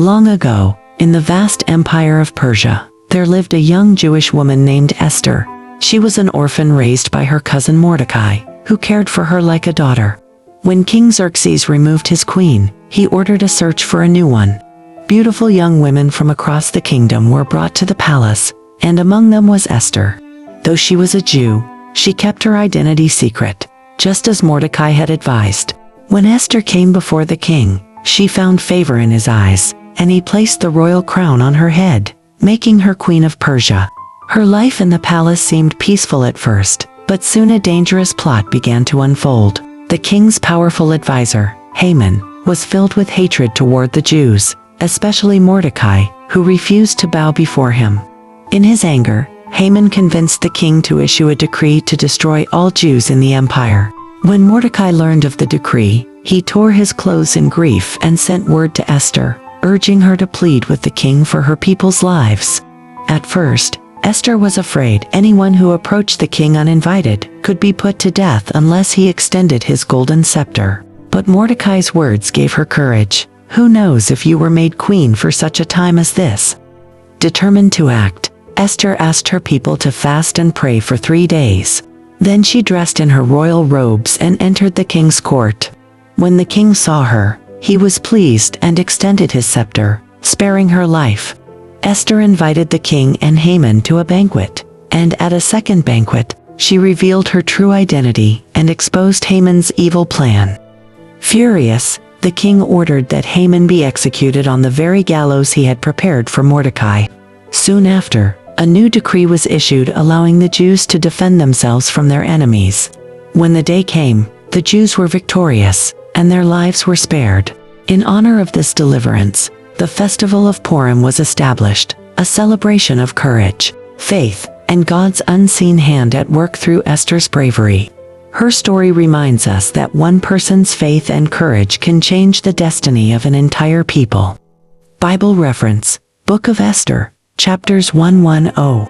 Long ago, in the vast empire of Persia, there lived a young Jewish woman named Esther. She was an orphan raised by her cousin Mordecai, who cared for her like a daughter. When King Xerxes removed his queen, he ordered a search for a new one. Beautiful young women from across the kingdom were brought to the palace, and among them was Esther. Though she was a Jew, she kept her identity secret, just as Mordecai had advised. When Esther came before the king, she found favor in his eyes, and he placed the royal crown on her head, making her queen of Persia. Her life in the palace seemed peaceful at first, but soon a dangerous plot began to unfold. The king's powerful advisor, Haman, was filled with hatred toward the Jews, especially Mordecai, who refused to bow before him. In his anger, Haman convinced the king to issue a decree to destroy all Jews in the empire. When Mordecai learned of the decree, he tore his clothes in grief and sent word to Esther, urging her to plead with the king for her people's lives. At first, Esther was afraid anyone who approached the king uninvited could be put to death unless he extended his golden scepter. But Mordecai's words gave her courage. "Who knows if you were made queen for such a time as this?" Determined to act, Esther asked her people to fast and pray for 3 days. Then she dressed in her royal robes and entered the king's court. When the king saw her, he was pleased and extended his scepter, sparing her life. Esther invited the king and Haman to a banquet, and at a second banquet, she revealed her true identity and exposed Haman's evil plan. Furious, the king ordered that Haman be executed on the very gallows he had prepared for Mordecai. Soon after, a new decree was issued allowing the Jews to defend themselves from their enemies. When the day came, the Jews were victorious, and their lives were spared. In honor of this deliverance, the festival of Purim was established, a celebration of courage, faith, and God's unseen hand at work through Esther's bravery. Her story reminds us that one person's faith and courage can change the destiny of an entire people. Bible reference, Book of Esther, chapters 110.